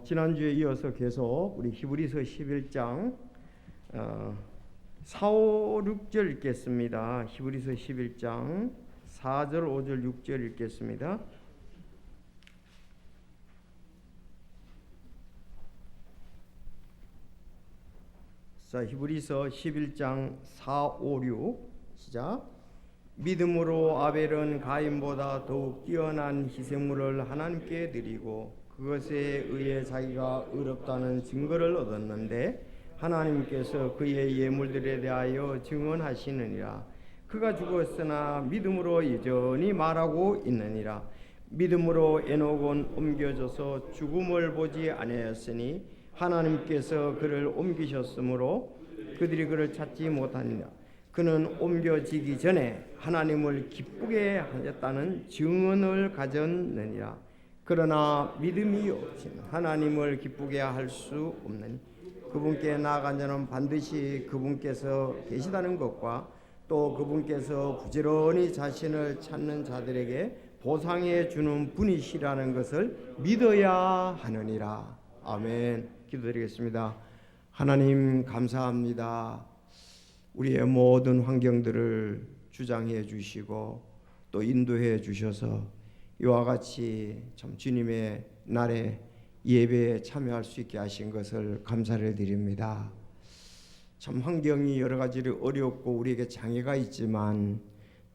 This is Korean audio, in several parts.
지난주에 이어서 계속 우리 히브리서 11장 4, 5, 6절 읽겠습니다. 히브리서 11장 4절, 5절, 6절 읽겠습니다. 자, 히브리서 11장 4, 5, 6 시작. 믿음으로 아벨은 가인보다 더욱 뛰어난 희생물을 하나님께 드리고 그것에 의해 자기가 의롭다는 증거를 얻었는데 하나님께서 그의 예물들에 대하여 증언하시느니라. 그가 죽었으나 믿음으로 여전히 말하고 있느니라. 믿음으로 에녹은 옮겨져서 죽음을 보지 아니하였으니 하나님께서 그를 옮기셨으므로 그들이 그를 찾지 못하니라. 그는 옮겨지기 전에 하나님을 기쁘게 하셨다는 증언을 가졌느니라. 그러나 믿음이 없이는 하나님을 기쁘게 할 수 없느니 그분께 나아간 자는 반드시 그분께서 계시다는 것과 또 그분께서 부지런히 자신을 찾는 자들에게 보상해 주는 분이시라는 것을 믿어야 하느니라. 아멘. 기도드리겠습니다. 하나님 감사합니다. 우리의 모든 환경들을 주장해 주시고 또 인도해 주셔서 이와 같이 참 주님의 날에 예배에 참여할 수 있게 하신 것을 감사를 드립니다. 참 환경이 여러 가지로 어렵고 우리에게 장애가 있지만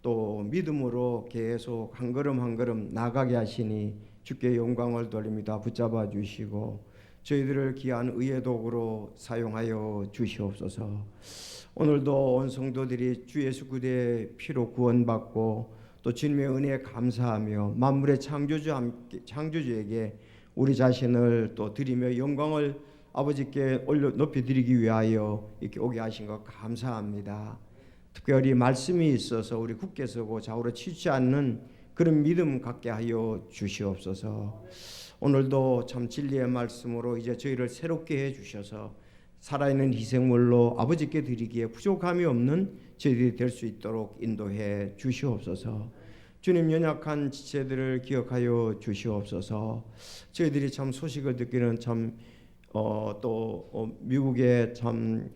또 믿음으로 계속 한 걸음 한 걸음 나가게 하시니 주께 영광을 돌립니다. 붙잡아 주시고 저희들을 귀한 의의 도구로 사용하여 주시옵소서. 오늘도 온 성도들이 주 예수 그리스도의 피로 구원받고 또 주님의 은혜에 감사하며 만물의 창조주에게 우리 자신을 또 드리며 영광을 아버지께 올려 높이 드리기 위하여 이렇게 오게 하신 것 감사합니다. 특별히 말씀이 있어서 우리 굳게 서고 좌우로 치지 않는 그런 믿음 갖게 하여 주시옵소서. 오늘도 참 진리의 말씀으로 이제 저희를 새롭게 해 주셔서 살아있는 희생물로 아버지께 드리기에 부족함이 없는 저희들이 될 수 있도록 인도해 주시옵소서. 주님 연약한 지체들을 기억하여 주시옵소서. 저희들이 참 소식을 듣기는 참 미국에 참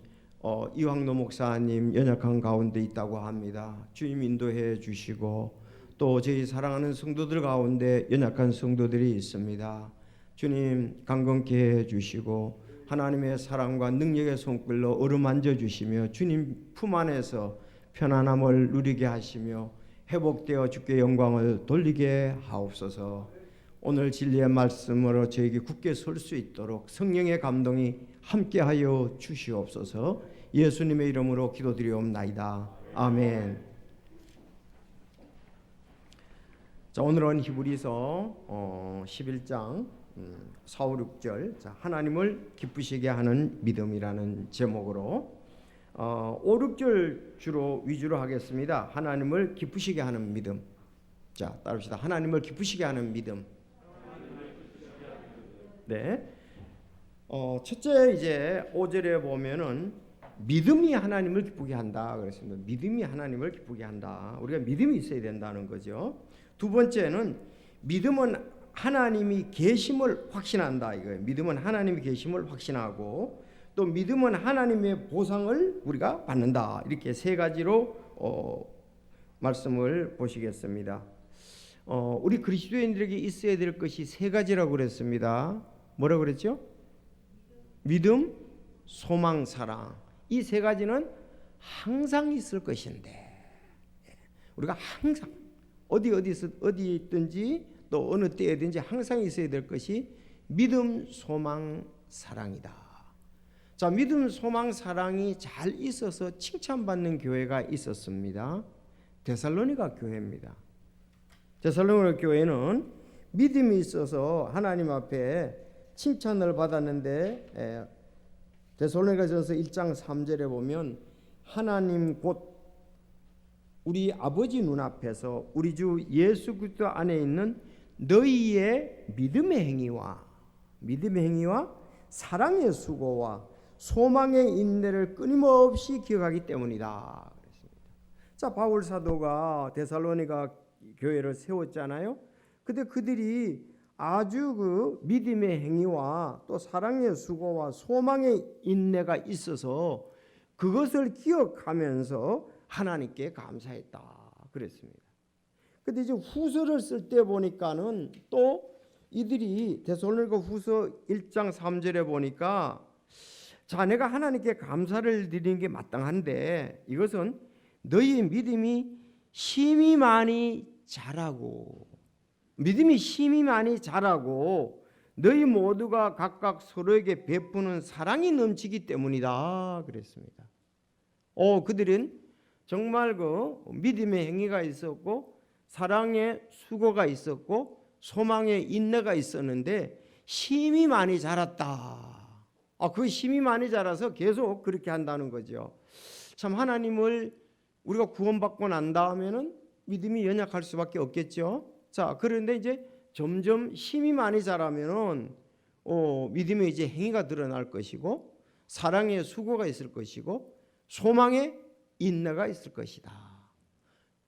이황노 목사님 연약한 가운데 있다고 합니다. 주님 인도해 주시고 또 저희 사랑하는 성도들 가운데 연약한 성도들이 있습니다. 주님 강건케 해 주시고 하나님의 사랑과 능력의 손길로 어루만져 주시며 주님 품 안에서 편안함을 누리게 하시며 회복되어 주께 영광을 돌리게 하옵소서. 오늘 진리의 말씀으로 저에게 굳게 설 수 있도록 성령의 감동이 함께하여 주시옵소서. 예수님의 이름으로 기도드리옵나이다. 아멘. 자, 오늘은 히브리서 11장 4, 5, 6절 하나님을 기쁘시게 하는 믿음이라는 제목으로 5, 6절 위주로 하겠습니다. 하나님을 기쁘시게 하는 믿음. 자, 따릅시다. 하나님을 기쁘시게 하는 믿음. 네. 첫째 이제 5절에 보면은 믿음이 하나님을 기쁘게 한다 그랬습니다. 믿음이 하나님을 기쁘게 한다. 우리가 믿음이 있어야 된다는 거죠. 두 번째는 믿음은 하나님이 계심을 확신한다 이거예요. 믿음은 하나님이 계심을 확신하고 또 믿음은 하나님의 보상을 우리가 받는다. 이렇게 세 가지로 말씀을 보시겠습니다. 우리 그리스도인들에게 있어야 될 것이 세 가지라고 그랬습니다. 뭐라고 그랬죠? 믿음, 소망, 사랑. 이 세 가지는 항상 있을 것인데 우리가 항상 어디 있든지 또 어느 때에든지 항상 있어야 될 것이 믿음, 소망, 사랑이다. 자, 믿음, 소망, 사랑이 잘 있어서 칭찬받는 교회가 있었습니다. 데살로니가 교회입니다. 데살로니가 교회는 믿음이 있어서 하나님 앞에 칭찬을 받았는데 데살로니가전서 1장 3절에 보면 하나님 곧 우리 아버지 눈앞에서 우리 주 예수 그리스도 안에 있는 너희의 믿음의 행위와 사랑의 수고와 소망의 인내를 끊임없이 기억하기 때문이다. 자, 바울 사도가 데살로니가 교회를 세웠잖아요. 근데 그들이 아주 그 믿음의 행위와 또 사랑의 수고와 소망의 인내가 있어서 그것을 기억하면서 하나님께 감사했다 그랬습니다. 근데 이제 후서를 쓸 때 보니까는 또 이들이 데살로니가 후서 1장 3절에 보니까 자, 내가 하나님께 감사를 드리는 게 마땅한데 이것은 너희의 믿음이 힘이 많이 자라고, 믿음이 힘이 많이 자라고 너희 모두가 각각 서로에게 베푸는 사랑이 넘치기 때문이다 그랬습니다. 그들은 정말 그 믿음의 행위가 있었고 사랑의 수고가 있었고 소망의 인내가 있었는데 힘이 많이 자랐다. 그 힘이 많이 자라서 계속 그렇게 한다는 거죠. 참 하나님을 우리가 구원받고 난 다음에는 믿음이 연약할 수밖에 없겠죠. 자, 그런데 이제 점점 힘이 많이 자라면은 믿음의 이제 행위가 드러날 것이고 사랑의 수고가 있을 것이고 소망의 인내가 있을 것이다.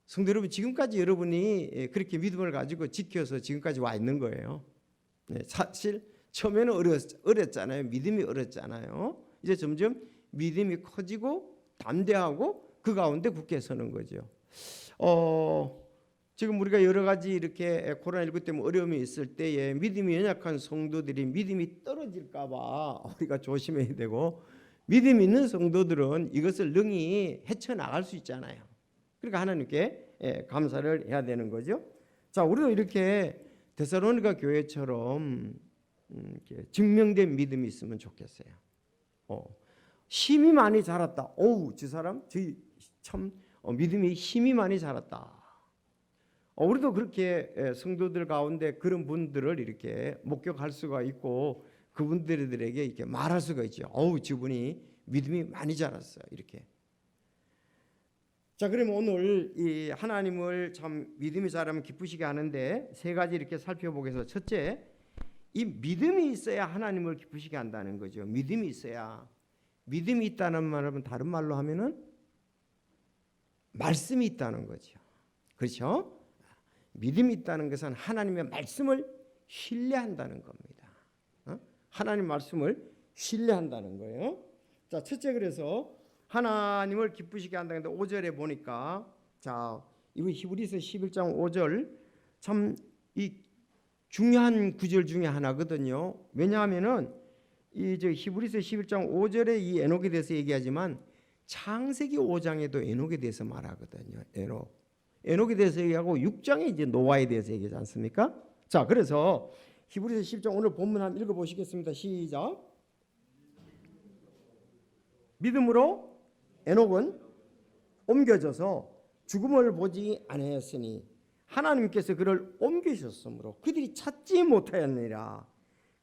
성도 여러분, 지금까지 여러분이 그렇게 믿음을 가지고 지켜서 지금까지 와 있는 거예요. 사실 처음에는 어렸잖아요. 믿음이 어렸잖아요. 이제 점점 믿음이 커지고 담대하고 그 가운데 굳게 서는 거죠. 지금 우리가 여러 가지 이렇게 코로나19 때문에 어려움이 있을 때에 믿음이 연약한 성도들이 믿음이 떨어질까 봐 우리가 조심해야 되고, 믿음 있는 성도들은 이것을 능히 헤쳐나갈 수 있잖아요. 그러니까 하나님께 감사를 해야 되는 거죠. 자, 우리도 이렇게 데살로니가 교회처럼 이렇게 증명된 믿음이 있으면 좋겠어요. 힘이 많이 자랐다. 저 사람 참 믿음이 힘이 많이 자랐다. 우리도 그렇게 성도들 가운데 그런 분들을 이렇게 목격할 수가 있고 그분들에게 이렇게 말할 수가 있죠. 저분이 믿음이 많이 자랐어요. 이렇게. 자, 그러면 오늘 이 하나님을 참 믿음이 자라면 기쁘시게 하는데 세 가지 이렇게 살펴보겠습니다. 첫째, 이 믿음이 있어야 하나님을 기쁘시게 한다는 거죠. 믿음이 있어야. 믿음이 있다는 말은 다른 말로 하면은 말씀이 있다는 거죠. 그렇죠? 믿음이 있다는 것은 하나님의 말씀을 신뢰한다는 겁니다. 하나님 말씀을 신뢰한다는 거예요. 자, 첫째, 그래서 하나님을 기쁘시게 한다는 건데 5절에 보니까, 자, 이거 히브리서 11장 5절 참 이 중요한 구절 중에 하나거든요. 왜냐하면은 이 히브리서 11장 5절에 이 에녹에 대해서 얘기하지만 창세기 5장에도 에녹에 대해서 말하거든요. 에녹에 대해서 얘기하고 6장에 이제 노아에 대해서 얘기하지 않습니까? 자, 그래서 히브리서 10장 오늘 본문 한번 읽어보시겠습니다. 시작. 믿음으로 에녹은 옮겨져서 죽음을 보지 아니하였으니 하나님께서 그를 옮기셨으므로 그들이 찾지 못하였느니라.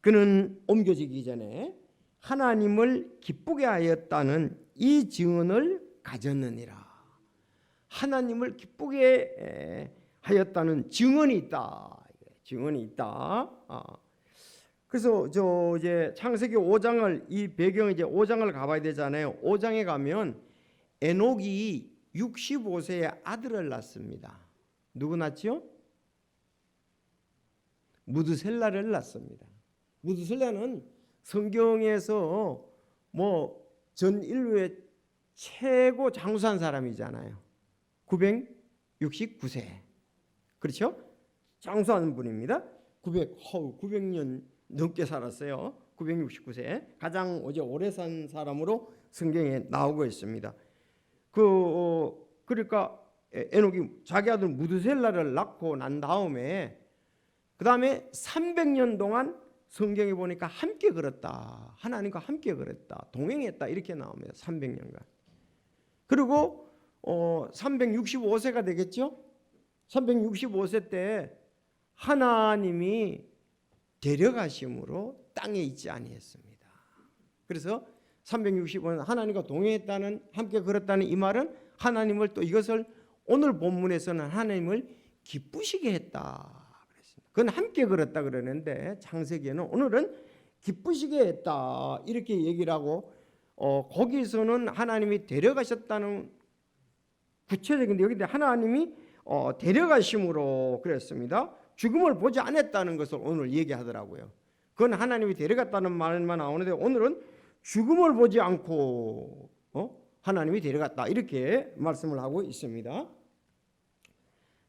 그는 옮겨지기 전에 하나님을 기쁘게 하였다는 이 증언을 가졌느니라. 하나님을 기쁘게 하였다는 증언이 있다. 증언이 있다. 그래서 이제 창세기 5장을 이 배경 이제 5장을 가봐야 되잖아요. 5장에 가면 에녹이 65세에 아들을 낳습니다. 누구 낳지요? 무드셀라를 낳습니다. 무드셀라는 성경에서 전 인류의 최고 장수한 사람이잖아요. 969세. 그렇죠? 장수한 분입니다. 900년 넘게 살았어요. 969세. 가장 오래 산 사람으로 성경에 나오고 있습니다. 그러니까 에녹이 자기 아들 무드셀라를 낳고 난 다음에 그 다음에 300년 동안 성경에 보니까 함께 걸었다. 하나님과 함께 걸었다. 동행했다. 이렇게 나옵니다. 300년간. 그리고 365세가 되겠죠? 365세 때 하나님이 데려가심으로 땅에 있지 아니했습니다. 그래서 365년 하나님과 동행했다는, 함께 걸었다는 이 말은 하나님을, 또 이것을 오늘 본문에서는 하나님을 기쁘시게 했다 그랬습니다. 그건 함께 걸었다 그러는데 창세기에는 오늘은 기쁘시게 했다 이렇게 얘기를 하고, 거기서는 하나님이 데려가셨다는 구체적인데 여기 하나님이 데려가심으로 그랬습니다. 죽음을 보지 않았다는 것을 오늘 얘기하더라고요. 그건 하나님이 데려갔다는 말만 나오는데 오늘은 죽음을 보지 않고 하나님이 데려갔다 이렇게 말씀을 하고 있습니다.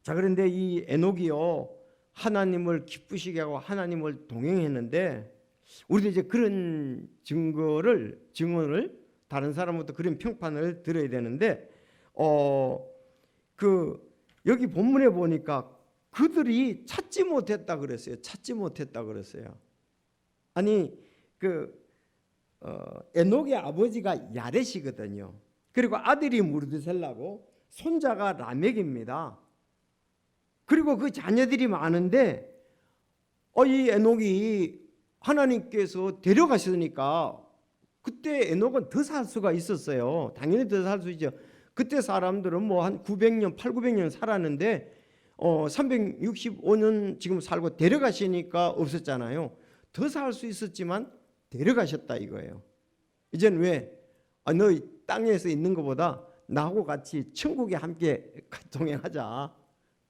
자, 그런데 이 에녹이요 하나님을 기쁘시게 하고 하나님을 동행했는데 우리도 이제 그런 증언을 다른 사람부터 그런 평판을 들어야 되는데 여기 본문에 보니까 그들이 찾지 못했다 그랬어요. 찾지 못했다 그랬어요. 아니 에녹의 아버지가 야렛이거든요. 그리고 아들이 무르드셀라고 손자가 라멕입니다. 그리고 그 자녀들이 많은데 이 에녹이 하나님께서 데려가시니까 그때 에녹은 더 살 수가 있었어요. 당연히 더 살 수 있죠. 그때 사람들은 뭐 한 900년, 800년 살았는데 365년 지금 살고 데려가시니까 없었잖아요. 더 살 수 있었지만 데려가셨다 이거예요. 이제는 왜? 너희 땅에서 있는 것보다 나하고 같이 천국에 함께 동행하자.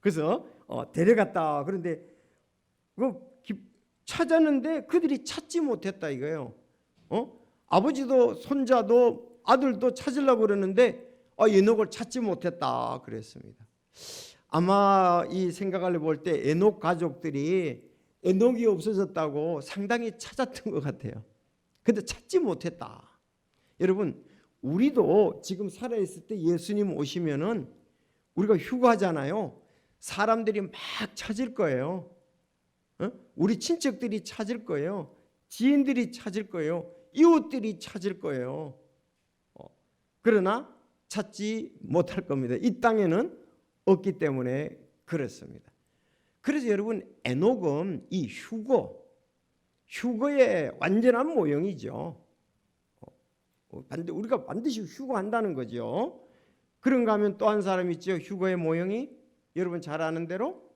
그래서 데려갔다. 그런데 찾았는데 그들이 찾지 못했다 이거예요. 아버지도 손자도 아들도 찾으려고 그러는데 에녹을 찾지 못했다 그랬습니다. 아마 이 생각을 볼 때 에녹 가족들이 에녹이 없어졌다고 상당히 찾았던 것 같아요. 근데 찾지 못했다. 여러분 우리도 지금 살아있을 때 예수님 오시면은 우리가 휴가잖아요. 사람들이 막 찾을 거예요. 우리 친척들이 찾을 거예요. 지인들이 찾을 거예요. 이웃들이 찾을 거예요. 그러나 찾지 못할 겁니다. 이 땅에는 없기 때문에 그렇습니다. 그래서 여러분 에녹은 이 휴거의 완전한 모형이죠. 우리가 반드시 휴거한다는 거죠. 그런가 하면 또 한 사람 있죠. 휴거의 모형이 여러분 잘 아는 대로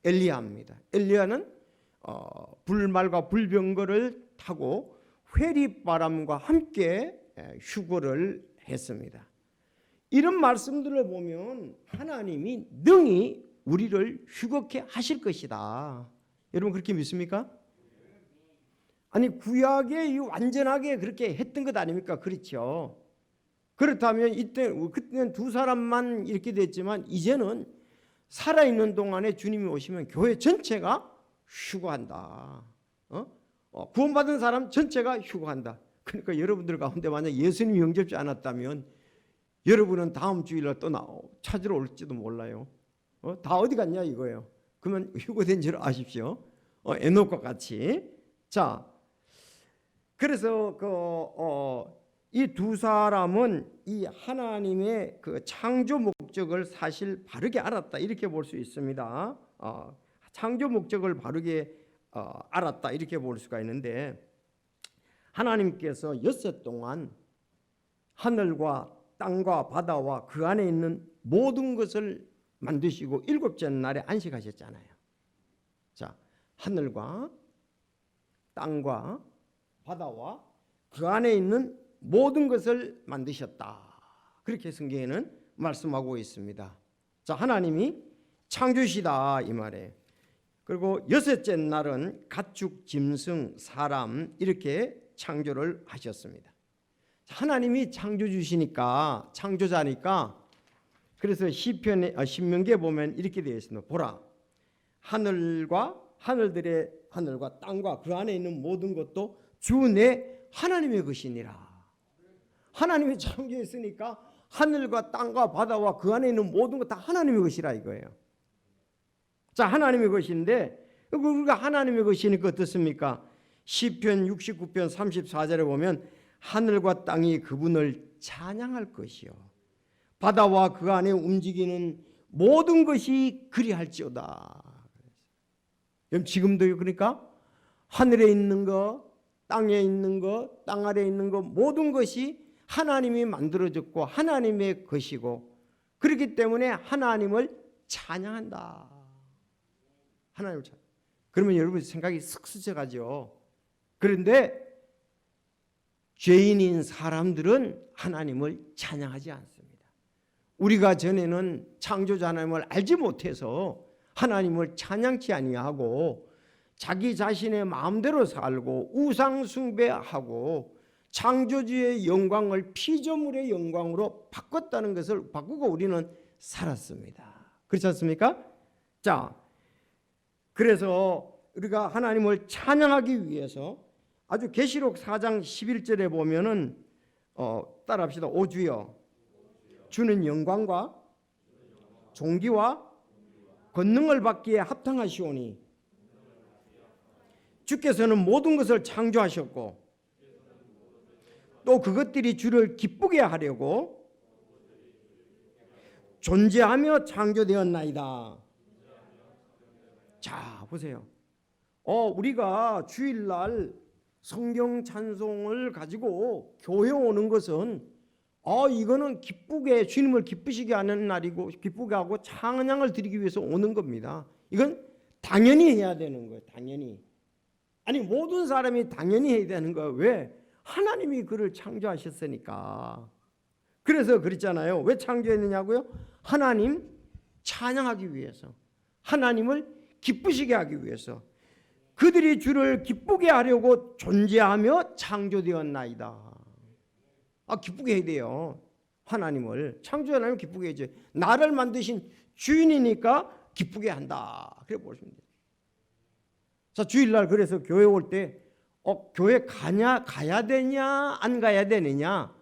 엘리야입니다. 엘리야는 불말과 불병거를 타고 회리바람과 함께 휴거를 했습니다. 이런 말씀들을 보면 하나님이 능히 우리를 휴거케 하실 것이다. 여러분 그렇게 믿습니까? 아니 구약에 완전하게 그렇게 했던 것 아닙니까? 그렇죠. 그렇다면 그때는 두 사람만 이렇게 됐지만 이제는 살아있는 동안에 주님이 오시면 교회 전체가 휴거한다. 구원받은 사람 전체가 휴거한다. 그러니까 여러분들 가운데 만약 예수님이 영접지 않았다면 여러분은 다음 주일날 또 찾으러 올지도 몰라요. 다 어디 갔냐 이거예요. 그러면 휴거된 줄 아십시오. 에녹과 같이. 자, 그래서 이 두 사람은 이 하나님의 그 창조 목적을 사실 바르게 알았다 이렇게 볼 수 있습니다. 창조 목적을 바르게 알았다 이렇게 볼 수가 있는데 하나님께서 여섯 동안 하늘과 땅과 바다와 그 안에 있는 모든 것을 만드시고 일곱째 날에 안식하셨잖아요. 자, 하늘과 땅과 바다와 그 안에 있는 모든 것을 만드셨다. 그렇게 성경에는 말씀하고 있습니다. 자, 하나님이 창조시다 이 말에. 그리고 여섯째 날은 가축, 짐승, 사람 이렇게 창조를 하셨습니다. 하나님이 창조주시니까 창조자니까 그래서 시편에 신명기에 보면 이렇게 되어 있습니다. 보라, 하늘과 땅과 그 안에 있는 모든 것도 주 내 하나님의 것이니라. 하나님이 창조했으니까 하늘과 땅과 바다와 그 안에 있는 모든 것 다 하나님의 것이라 이거예요. 자, 하나님의 것인데 우리가 하나님의 것이니까 어떻습니까? 시편 69편 34절에 보면 하늘과 땅이 그분을 찬양할 것이요 바다와 그 안에 움직이는 모든 것이 그리할지어다. 지금도 그러니까 하늘에 있는 거, 땅에 있는 거, 땅 아래에 있는 거 모든 것이 하나님이 만들어졌고 하나님의 것이고 그렇기 때문에 하나님을 찬양한다. 하나님을 찬양. 그러면 여러분 생각이 쓱 스쳐가죠. 그런데 죄인인 사람들은 하나님을 찬양하지 않습니다. 우리가 전에는 창조자 하나님을 알지 못해서 하나님을 찬양치 아니하고 자기 자신의 마음대로 살고 우상 숭배하고 창조주의 영광을 피조물의 영광으로 바꾸고 우리는 살았습니다. 그렇지 않습니까? 자, 그래서 우리가 하나님을 찬양하기 위해서 아주 계시록 4장 11절에 보면은 따라합시다. 오 주여, 주는 영광과 존귀와 권능을 받기에 합당하시오니 주께서는 모든 것을 창조하셨고 또 그것들이 주를 기쁘게 하려고 존재하며 창조되었나이다. 자, 보세요. 우리가 주일날 성경 찬송을 가지고 교회 오는 것은 이거는 기쁘게 주님을 기쁘시게 하는 날이고 기쁘게 하고 찬양을 드리기 위해서 오는 겁니다. 이건 당연히 해야 되는 거예요. 당연히. 아니, 모든 사람이 당연히 해야 되는 거예요. 왜? 하나님이 그를 창조하셨으니까. 그래서 그랬잖아요. 왜 창조했느냐고요? 하나님 찬양하기 위해서, 하나님을 기쁘시게 하기 위해서, 그들이 주를 기쁘게 하려고 존재하며 창조되었나이다. 기쁘게 해야 돼요. 하나님을 창조하나님 기쁘게 해야죠. 나를 만드신 주인이니까 기쁘게 한다. 그래 보시면 돼요. 자, 주일날 그래서 교회 올 때 교회 가야 되냐 안 가야 되느냐,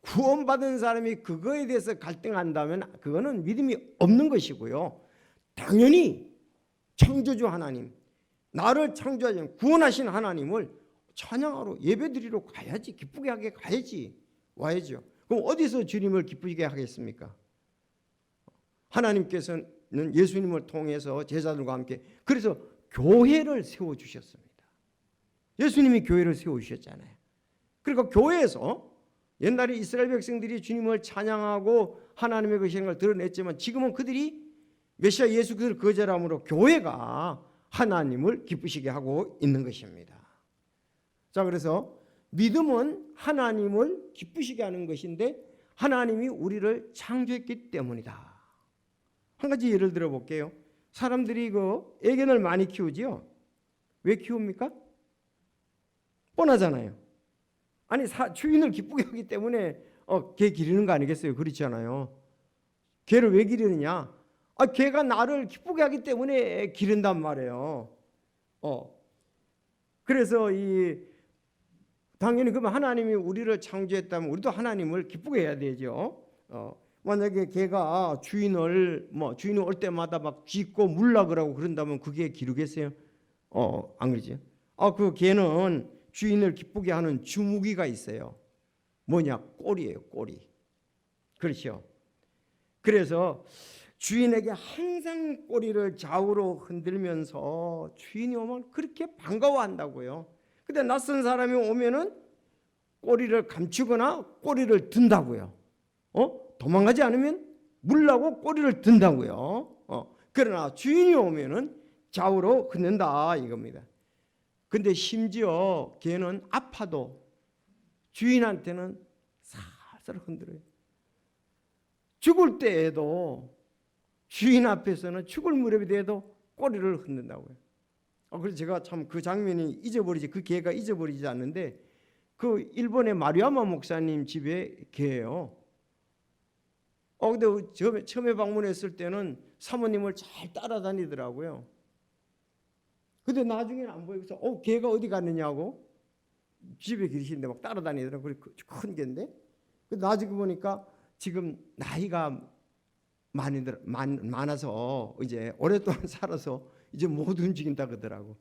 구원받은 사람이 그거에 대해서 갈등한다면 그거는 믿음이 없는 것이고요. 당연히 창조주 하나님, 나를 창조하신 구원하신 하나님을 찬양하러 예배드리러 가야지. 기쁘게 하게 가야지. 와야죠. 그럼 어디서 주님을 기쁘게 하겠습니까? 하나님께서는 예수님을 통해서 제자들과 함께 그래서 교회를 세워주셨습니다. 예수님이 교회를 세우셨잖아요. 그러니까 교회에서 옛날에 이스라엘 백성들이 주님을 찬양하고 하나님의 것이라는 걸 드러냈지만 지금은 그들이 메시아 예수 그리스도를 거절함으로 교회가 하나님을 기쁘시게 하고 있는 것입니다. 자, 그래서 믿음은 하나님을 기쁘시게 하는 것인데 하나님이 우리를 창조했기 때문이다. 한 가지 예를 들어 볼게요. 사람들이 애견을 많이 키우지요. 왜 키웁니까? 뻔하잖아요. 아니, 주인을 기쁘게 하기 때문에 개 기르는 거 아니겠어요? 그렇지 않아요. 개를 왜 기르느냐? 개가 나를 기쁘게 하기 때문에 기른단 말이에요. 그래서 당연히 그러면 하나님이 우리를 창조했다면 우리도 하나님을 기쁘게 해야 되죠. 만약에 개가 주인이 올 때마다 막 짖고 물락을 그런다면 그게 기르겠어요? 안 그러지? 그 개는 주인을 기쁘게 하는 주무기가 있어요. 뭐냐? 꼬리예요, 꼬리. 그렇죠? 그래서 주인에게 항상 꼬리를 좌우로 흔들면서 주인이 오면 그렇게 반가워한다고요. 근데 낯선 사람이 오면은 꼬리를 감추거나 꼬리를 든다고요. 도망가지 않으면 물라고 꼬리를 든다고요. 그러나 주인이 오면은 좌우로 흔든다 이겁니다. 근데 심지어 개는 아파도 주인한테는 살살 흔들어요. 죽을 때에도 주인 앞에서는 죽을 무렵이 돼도 꼬리를 흔든다고요. 그래서 제가 참 그 장면이 그 개가 잊어버리지 않는데 그 일본의 마루야마 목사님 집에 개예요. 근데 처음에 방문했을 때는 사모님을 잘 따라다니더라고요. 근데 나중에는 안 보여서 개가 어디 갔느냐고 집에 계시는데 막 따라다니더라고요. 큰 개인데. 나중에 보니까 지금 나이가 많아서 이제 오랫동안 살아서 이제 못 움직인다 그러더라고.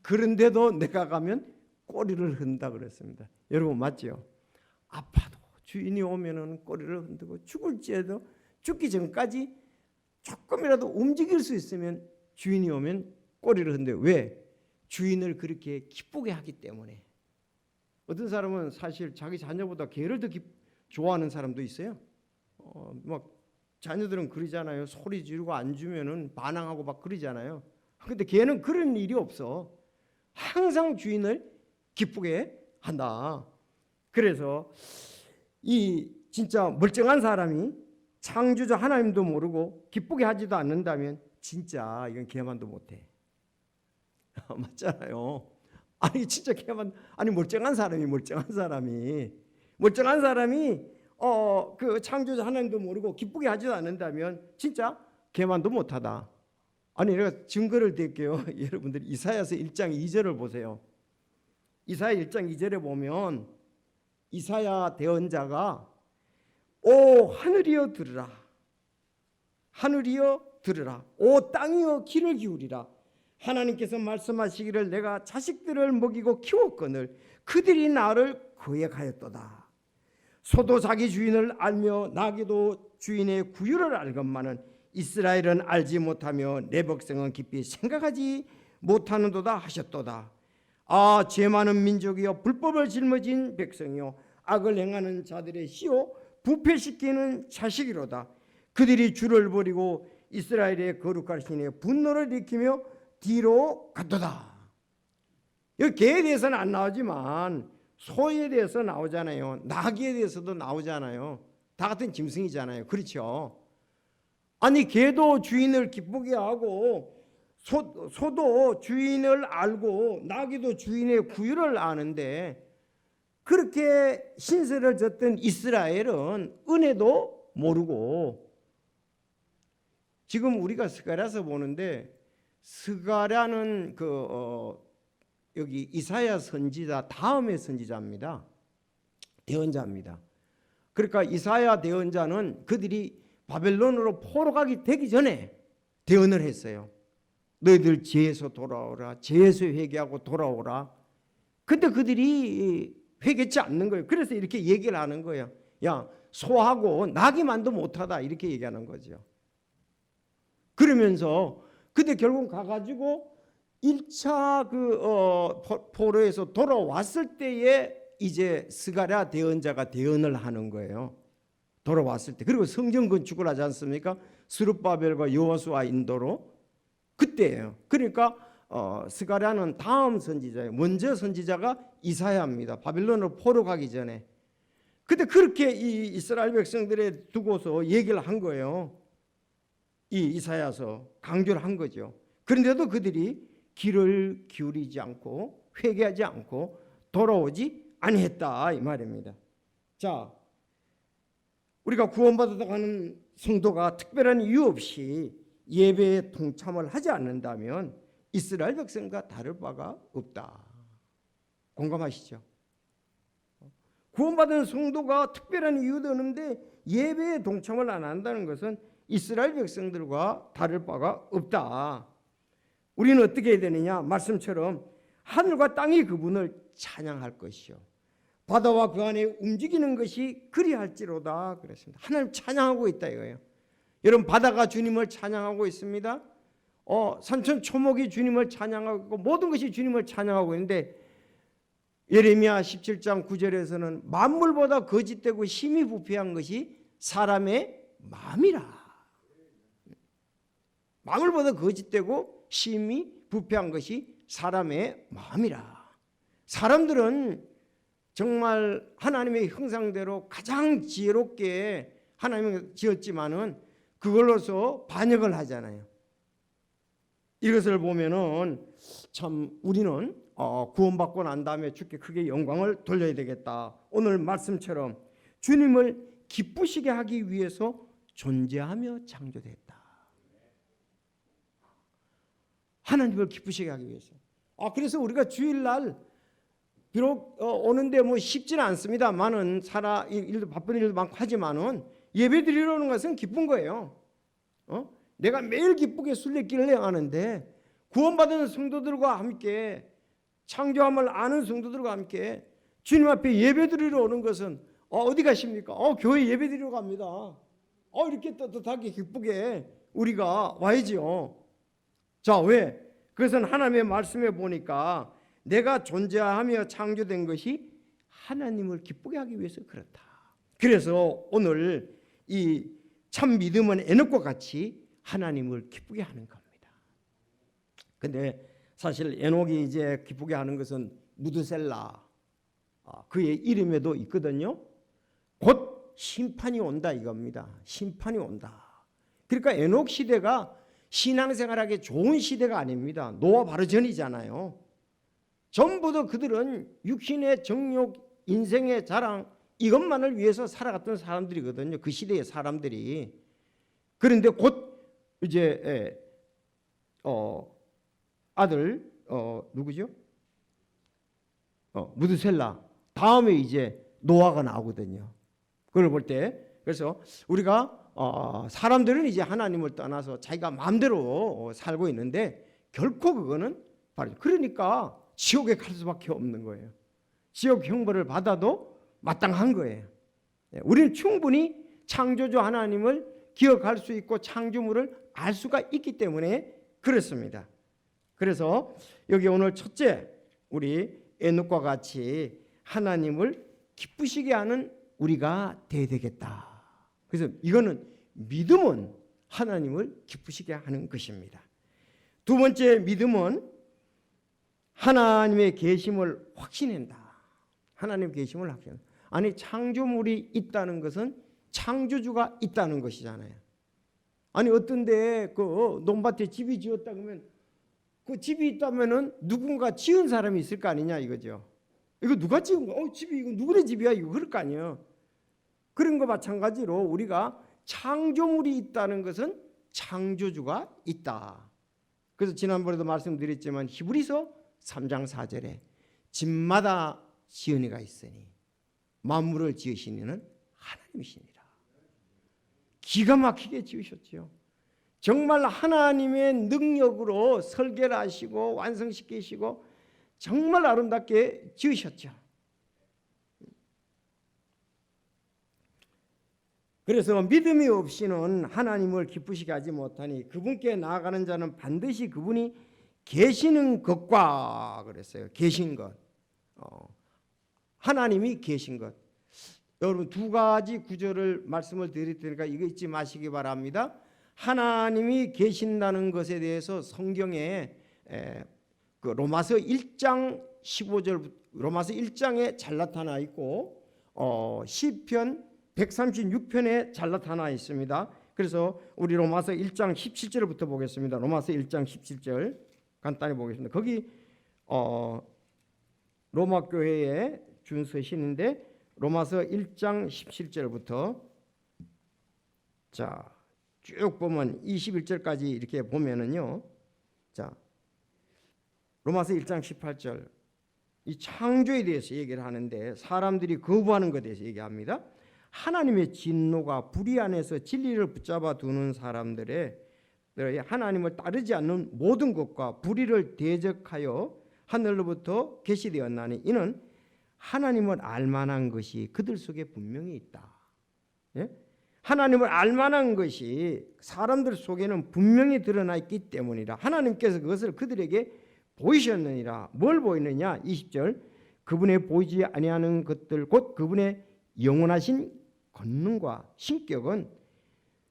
그런데도 내가 가면 꼬리를 흔다 그랬습니다. 여러분 맞죠? 아파도 주인이 오면은 꼬리를 흔들고 죽을지에도 죽기 전까지 조금이라도 움직일 수 있으면 주인이 오면 꼬리를 흔들어요. 왜? 주인을 그렇게 기쁘게 하기 때문에. 어떤 사람은 사실 자기 자녀보다 개를 더 좋아하는 사람도 있어요. 막 자녀들은 그러잖아요. 소리 지르고 안 주면은 반항하고 막 그러잖아요. 근데 개는 그런 일이 없어. 항상 주인을 기쁘게 한다. 그래서 진짜 멀쩡한 사람이 창조주 하나님도 모르고 기쁘게 하지도 않는다면 진짜 이건 계만도 못해. 맞잖아요. 아니 진짜 계만, 아니 멀쩡한 사람이 그 창조자 하나님도 모르고 기쁘게 하지도 않는다면 진짜 계만도 못하다. 아니 내가 증거를 드릴게요. 여러분들 이사야서 1장 2절을 보세요. 이사야 1장 2절에 보면 이사야 대언자가 오 하늘이여 들으라, 하늘이여 들으라, 오 땅이여 귀를 기울이라. 하나님께서 말씀하시기를 내가 자식들을 먹이고 키웠거늘 그들이 나를 거역하였도다. 소도 자기 주인을 알며 나귀도 주인의 구유를 알건만은 이스라엘은 알지 못하며 내 백성은 깊이 생각하지 못하는도다 하셨도다. 아 죄 많은 민족이여 불법을 짊어진 백성이요 악을 행하는 자들의 씨요 부패시키는 자식이로다. 그들이 주를 버리고 이스라엘의 거룩하신 분노를 일으키며 뒤로 갔도다. 여기 개에 대해서는 안 나오지만 소에 대해서 나오잖아요. 나귀에 대해서도 나오잖아요. 다 같은 짐승이잖아요. 그렇죠? 아니 개도 주인을 기쁘게 하고 소도 주인을 알고 나귀도 주인의 구유를 아는데 그렇게 신세를 졌던 이스라엘은 은혜도 모르고 지금 우리가 스가랴서 보는데 스가랴는 여기 이사야 선지자 다음의 선지자입니다. 대언자입니다. 그러니까 이사야 대언자는 그들이 바벨론으로 포로 가기 되기 전에 대언을 했어요. 너희들 죄에서 돌아오라, 죄에서 회개하고 돌아오라. 근데 그들이 회개치 않는 거예요. 그래서 이렇게 얘기를 하는 거예요. 야 소하고 나귀만도 못하다 이렇게 얘기하는 거죠. 그러면서 근데 결국 가가지고 1차 포로에서 돌아왔을 때에 이제 스가랴 대언자가 대언을 하는 거예요. 돌아왔을 때. 그리고 성전 건축을 하지 않습니까? 스룹바벨과 여호수아 인도로 그때예요. 그러니까 스가랴는 다음 선지자예요. 먼저 선지자가 이사야입니다. 바벨론으로 포로 가기 전에. 근데 그렇게 이 이스라엘 백성들에 두고서 얘기를 한 거예요. 이 이사야서 강조를 한 거죠. 그런데도 그들이 귀를 기울이지 않고 회개하지 않고 돌아오지 아니했다 이 말입니다. 자, 우리가 구원받아 가는 성도가 특별한 이유 없이 예배에 동참을 하지 않는다면 이스라엘 백성과 다를 바가 없다. 공감하시죠? 구원받은 성도가 특별한 이유도 없는데 예배에 동참을 안 한다는 것은 이스라엘 백성들과 다를 바가 없다. 우리는 어떻게 해야 되느냐? 말씀처럼 하늘과 땅이 그분을 찬양할 것이요 바다와 그 안에 움직이는 것이 그리할지로다 그랬습니다. 하나님 찬양하고 있다 이거예요. 여러분 바다가 주님을 찬양하고 있습니다. 산천 초목이 주님을 찬양하고 있고 모든 것이 주님을 찬양하고 있는데 예레미야 17장 9절에서는 만물보다 거짓되고 힘이 부패한 것이 사람의 마음이라. 만물보다 거짓되고 심히 부패한 것이 사람의 마음이라. 사람들은 정말 하나님의 형상대로 가장 지혜롭게 하나님이 지었지만은 그걸로서 반역을 하잖아요. 이것을 보면은 참 우리는 구원받고 난 다음에 주께 크게 영광을 돌려야 되겠다. 오늘 말씀처럼 주님을 기쁘시게 하기 위해서 존재하며 창조됐다. 하나님을 기쁘시게 하기 위해서. 그래서 우리가 주일날 비록 오는데 뭐 쉽지는 않습니다만은 일도 바쁜 일도 많고 하지만은 예배드리러 오는 것은 기쁜 거예요. 내가 매일 기쁘게 순례길을 행하는데 구원받은 성도들과 함께 창조함을 아는 성도들과 함께 주님 앞에 예배드리러 오는 것은 어디 가십니까? 교회 예배드리러 갑니다. 이렇게 떳떳하게 기쁘게 우리가 와야지요. 자, 왜? 그것은 하나님의 말씀에 보니까 내가 존재하며 창조된 것이 하나님을 기쁘게 하기 위해서 그렇다. 그래서 오늘 이 참 믿음은 에녹과 같이 하나님을 기쁘게 하는 겁니다. 근데 사실 에녹이 이제 기쁘게 하는 것은 무드셀라 그의 이름에도 있거든요. 곧 심판이 온다 이겁니다. 심판이 온다. 그러니까 에녹 시대가 신앙생활하기 좋은 시대가 아닙니다. 노아 바로 전이잖아요. 전부 다 그들은 육신의 정욕, 인생의 자랑 이것만을 위해서 살아갔던 사람들이거든요. 그 시대의 사람들이. 그런데 곧 이제 아들 누구죠? 무드셀라 다음에 이제 노아가 나오거든요. 그걸 볼 때 그래서 우리가 사람들은 이제 하나님을 떠나서 자기가 마음대로 살고 있는데 결코 그거는 바로 그러니까 지옥에 갈 수밖에 없는 거예요. 지옥 형벌을 받아도 마땅한 거예요. 우리는 충분히 창조주 하나님을 기억할 수 있고 창조물을 알 수가 있기 때문에 그렇습니다. 그래서 여기 오늘 첫째 우리 에녹과 같이 하나님을 기쁘시게 하는 우리가 돼야 되겠다. 그래서 이거는 믿음은 하나님을 기쁘시게 하는 것입니다. 두 번째 믿음은 하나님의 계심을 확신한다. 하나님의 계심을 확신한다. 아니 창조물이 있다는 것은 창조주가 있다는 것이잖아요. 아니 어떤 데 그 논밭에 집이 지었다 그러면 그 집이 있다면은 누군가 지은 사람이 있을 거 아니냐 이거죠. 이거 누가 지은 거? 집이 이거 누구네 집이야? 이거 그럴 거 아니에요. 그런 거 마찬가지로 우리가 창조물이 있다는 것은 창조주가 있다. 그래서 지난번에도 말씀드렸지만 히브리서 3장 4절에 집마다 지은이가 있으니 만물을 지으신 이는 하나님이시니라. 기가 막히게 지으셨죠. 정말 하나님의 능력으로 설계를 하시고 완성시키시고 정말 아름답게 지으셨죠. 그래서 믿음이 없이는 하나님을 기쁘시게 하지 못하니 그분께 나아가는 자는 반드시 그분이 계시는 것과 그랬어요. 계신 것. 하나님이 계신 것. 여러분 두 가지 구절을 말씀을 드릴 테니까 이거 잊지 마시기 바랍니다. 하나님이 계신다는 것에 대해서 성경에 그 로마서 1장 15절 로마서 1장에 잘 나타나 있고 시편 136편에 잘 나타나 있습니다. 그래서 우리 로마서 1장 17절부터 보겠습니다. 로마서 1장 17절 간단히 보겠습니다. 거기 로마 교회의 준서신인데 로마서 1장 17절부터 자 쭉 보면 21절까지 이렇게 보면은요. 자 로마서 1장 18절 이 창조에 대해서 얘기를 하는데 사람들이 거부하는 것에 대해서 얘기합니다. 하나님의 진노가 불의 안에서 진리를 붙잡아 두는 사람들의 하나님을 따르지 않는 모든 것과 불의를 대적하여 하늘로부터 계시되었나니 이는 하나님을 알만한 것이 그들 속에 분명히 있다. 예? 하나님을 알만한 것이 사람들 속에는 분명히 드러나 있기 때문이라. 하나님께서 그것을 그들에게 보이셨느니라. 뭘 보이느냐? 20절 그분의 보이지 아니하는 것들 곧 그분의 영원하신 권능과 신격은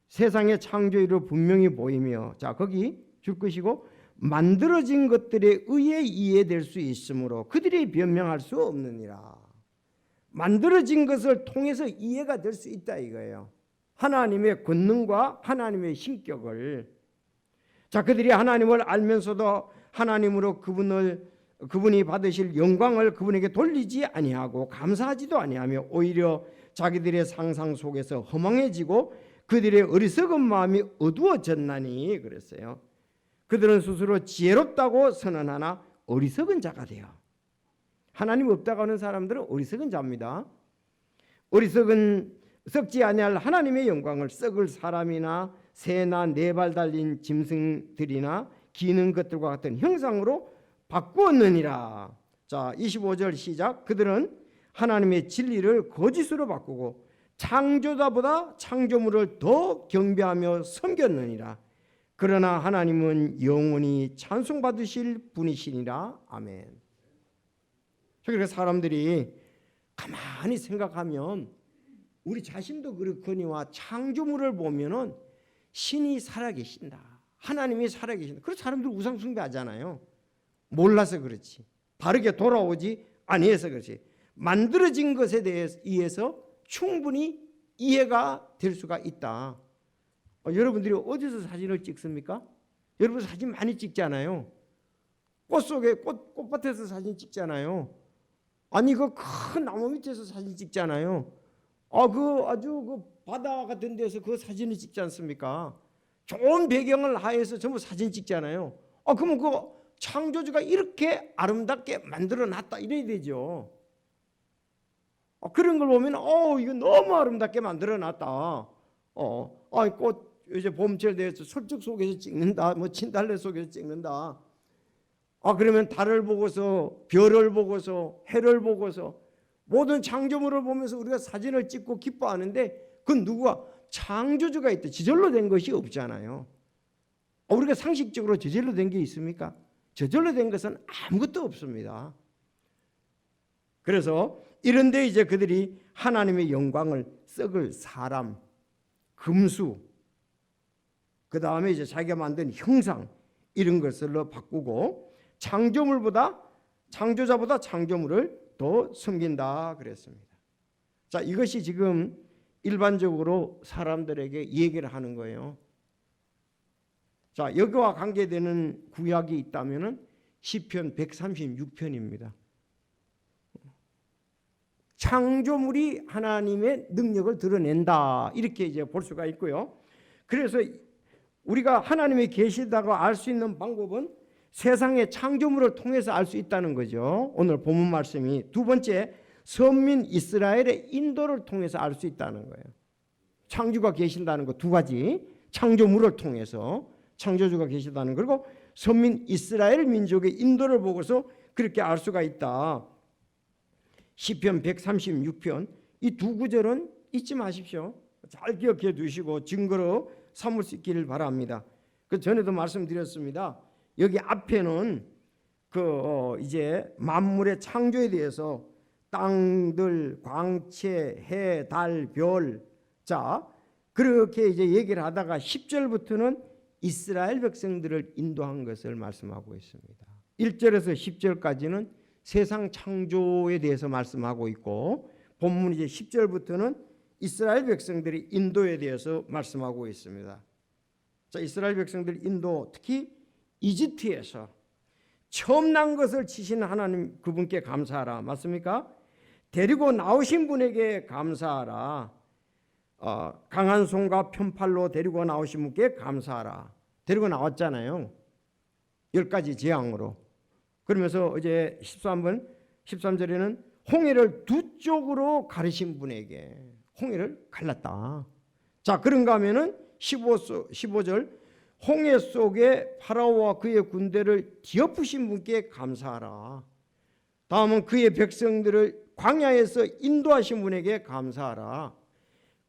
세상의 창조일로 분명히 보이며 자 거기 줄 것이고 만들어진 것들에 의해 이해될 수 있으므로 그들이 변명할 수 없느니라. 만들어진 것을 통해서 이해가 될 수 있다 이거예요. 하나님의 권능과 하나님의 신격을 자 그들이 하나님을 알면서도 하나님으로 그분이 받으실 영광을 그분에게 돌리지 아니하고 감사하지도 아니하며 오히려 자기들의 상상 속에서 허망해지고 그들의 어리석은 마음이 어두워졌나니 그랬어요. 그들은 스스로 지혜롭다고 선언하나 어리석은 자가 되어 하나님 없다고 하는 사람들은 어리석은 자입니다. 어리석은 썩지 아니할 하나님의 영광을 썩을 사람이나 새나 네 발 달린 짐승들이나 기는 것들과 같은 형상으로 바꾸었느니라. 자 25절 시작. 그들은 하나님의 진리를 거짓으로 바꾸고 창조자보다 창조물을 더 경배하며 섬겼느니라. 그러나 하나님은 영원히 찬송받으실 분이시니라. 아멘. 그러니까 사람들이 가만히 생각하면 우리 자신도 그렇거니와 창조물을 보면은 신이 살아계신다. 하나님이 살아계신다. 그래서 사람들 우상 숭배하잖아요. 몰라서 그렇지. 바르게 돌아오지 아니해서 그렇지. 만들어진 것에 의해서 충분히 이해가 될 수가 있다. 여러분들이 어디서 사진을 찍습니까? 여러분 사진 많이 찍잖아요. 꽃 속에 꽃밭에서 사진 찍잖아요. 아니 그 큰 나무 밑에서 사진 찍잖아요. 그 아주 그 바다 같은 데서 그 사진을 찍지 않습니까? 좋은 배경을 하에서 전부 사진 찍잖아요. 그러면 그 창조주가 이렇게 아름답게 만들어 놨다 이래야 되죠. 그런 걸 보면 이거 너무 아름답게 만들어 놨다. 꽃 이제 봄철 되어서 설적 속에서 찍는다. 뭐 진달래 속에서 찍는다. 그러면 달을 보고서 별을 보고서 해를 보고서 모든 창조물을 보면서 우리가 사진을 찍고 기뻐하는데 그건 누구가 창조주가 있다. 저절로 된 것이 없잖아요. 우리가 상식적으로 저절로 된 게 있습니까? 저절로 된 것은 아무것도 없습니다. 그래서 이런데 이제 그들이 하나님의 영광을 썩을 사람, 금수, 그 다음에 이제 자기가 만든 형상 이런 것을로 바꾸고 창조자보다 창조물을 더 섬긴다 그랬습니다. 자, 이것이 지금 일반적으로 사람들에게 얘기를 하는 거예요. 자, 여기와 관계되는 구약이 있다면은 시편 136편입니다. 창조물이 하나님의 능력을 드러낸다 이렇게 이제 볼 수가 있고요. 그래서 우리가 하나님이 계시다고 알 수 있는 방법은 세상의 창조물을 통해서 알 수 있다는 거죠. 오늘 본문 말씀이 두 번째 선민 이스라엘의 인도를 통해서 알 수 있다는 거예요. 창조가 계신다는 거 두 가지, 창조물을 통해서 창조주가 계시다는 거, 그리고 선민 이스라엘 민족의 인도를 보고서 그렇게 알 수가 있다. 시편 136편 이 두 구절은 잊지 마십시오. 잘 기억해 두시고 증거로 삼을 수 있기를 바랍니다. 그 전에도 말씀드렸습니다. 여기 앞에는 이제 만물의 창조에 대해서 땅들, 광채, 해, 달, 별, 자 그렇게 이제 얘기를 하다가 10절부터는 이스라엘 백성들을 인도한 것을 말씀하고 있습니다. 1절에서 10절까지는 세상 창조에 대해서 말씀하고 있고 본문 이제 10절부터는 이스라엘 백성들이 인도에 대해서 말씀하고 있습니다. 자, 이스라엘 백성들 인도 특히 이집트에서 처음 난 것을 치신 하나님 그분께 감사하라. 맞습니까? 데리고 나오신 분에게 감사하라. 강한 손과 편팔로 데리고 나오신 분께 감사하라. 데리고 나왔잖아요. 10가지 재앙으로. 그러면서 이제 13절에는 홍해를 두 쪽으로 가르신 분에게 홍해를 갈랐다. 자, 그런가 하면은 15절 홍해 속에 파라오와 그의 군대를 뒤엎으신 분께 감사하라. 다음은 그의 백성들을 광야에서 인도하신 분에게 감사하라.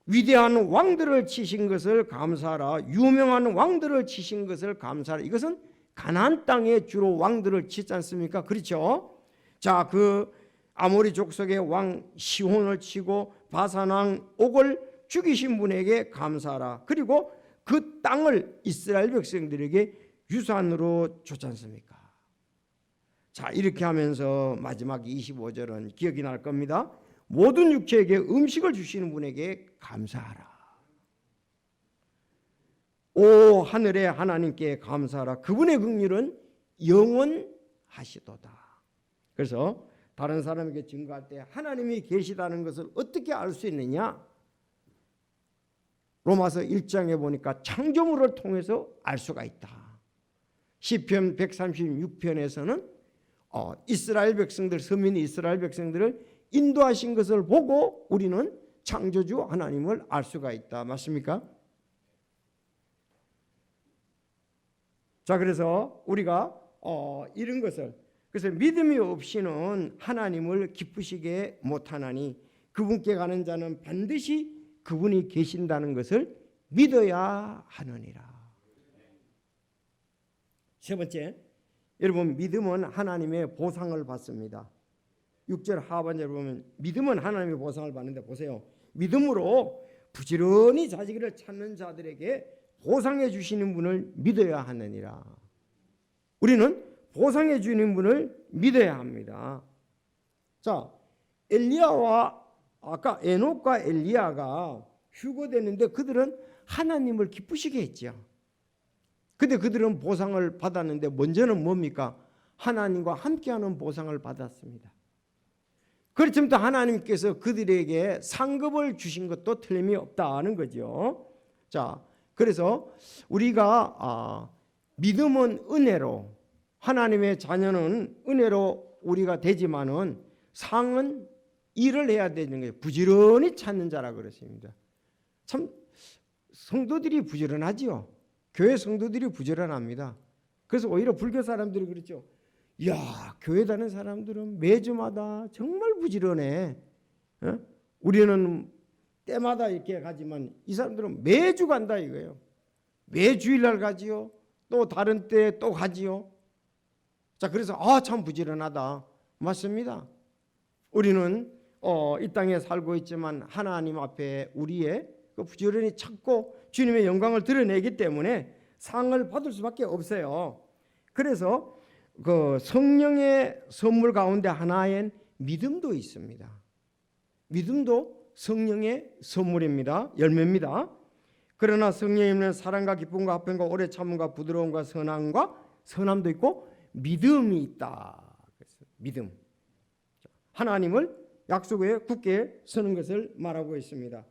위대한 왕들을 치신 것을 감사하라. 유명한 왕들을 치신 것을 감사하라. 이것은 가나안 땅에 주로 왕들을 치지 않습니까? 그렇죠? 자, 그 아모리 족속의 왕 시혼을 치고 바산 왕 옥을 죽이신 분에게 감사하라. 그리고 그 땅을 이스라엘 백성들에게 유산으로 줬지 않습니까? 자, 이렇게 하면서 마지막 25절은 기억이 날 겁니다. 모든 육체에게 음식을 주시는 분에게 감사하라. 오 하늘의 하나님께 감사하라. 그분의 긍휼은 영원하시도다. 그래서 다른 사람에게 증거할 때 하나님이 계시다는 것을 어떻게 알 수 있느냐? 로마서 1장에 보니까 창조물을 통해서 알 수가 있다. 시편 136편에서는 이스라엘 백성들, 서민 이스라엘 백성들을 인도하신 것을 보고 우리는 창조주 하나님을 알 수가 있다. 맞습니까? 자, 그래서 우리가 이런 것을, 그래서 믿음이 없이는 하나님을 기쁘시게 못하나니 그분께 가는 자는 반드시 그분이 계신다는 것을 믿어야 하느니라. 세 번째, 여러분 믿음은 하나님의 보상을 받습니다. 6절 하반절에 보면 믿음은 하나님의 보상을 받는데 보세요. 믿음으로 부지런히 자기를 찾는 자들에게 보상해 주시는 분을 믿어야 하느니라. 우리는 보상해 주는 분을 믿어야 합니다. 자, 엘리야와 아까 에녹과 엘리야가 휴거됐는데 그들은 하나님을 기쁘시게 했죠. 근데 그들은 보상을 받았는데 먼저는 뭡니까? 하나님과 함께하는 보상을 받았습니다. 그렇지만 또 하나님께서 그들에게 상급을 주신 것도 틀림이 없다는 거죠. 자, 그래서 우리가 믿음은 은혜로, 하나님의 자녀는 은혜로 우리가 되지만은 상은 일을 해야 되는 거예요. 부지런히 찾는 자라 그랬습니다. 참 성도들이 부지런하지요. 교회 성도들이 부지런합니다. 그래서 오히려 불교 사람들이 그렇죠. 야, 교회 다니는 사람들은 매주마다 정말 부지런해. 우리는 때마다 이렇게 가지만 이 사람들은 매주 간다 이거예요. 매주일날 가지요. 또 다른 때 또 가지요. 자, 그래서 참 부지런하다. 맞습니다. 우리는 이 땅에 살고 있지만 하나님 앞에 우리의 그 부지런히 찾고 주님의 영광을 드러내기 때문에 상을 받을 수밖에 없어요. 그래서 그 성령의 선물 가운데 하나엔 믿음도 있습니다. 믿음도 성령의 선물입니다. 열매입니다. 그러나 성령님은 사랑과 기쁨과 화평과 오래 참음과 부드러움과 선함과 선함도 있고 믿음이 있다. 믿음. 하나님을 약속에 굳게 서는 것을 말하고 있습니다.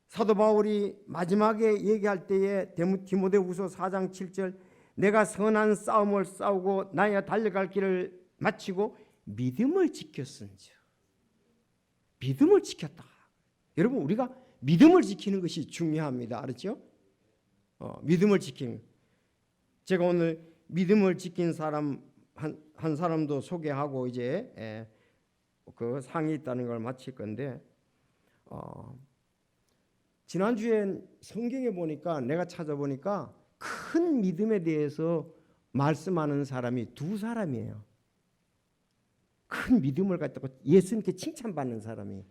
사도 바울이 마지막에 얘기할 때에 디모데후서 4장 7절 내가 선한 싸움을 싸우고 나의 달려갈 길을 마치고 믿음을 지켰은즉. 믿음을 지켰다. 여러분 우리가 믿음을 지키는 것이 중요합니다. 알았죠? 믿음을 지키는. 제가 오늘 믿음을 지킨 사람 한 사람도 소개하고 이제 그 상이 있다는 걸 마칠 건데 지난주에 성경에 보니까 내가 찾아보니까 큰 믿음에 대해서 말씀하는 사람이 두 사람이에요. 큰 믿음을 갖다가 예수님께 칭찬받는 사람이.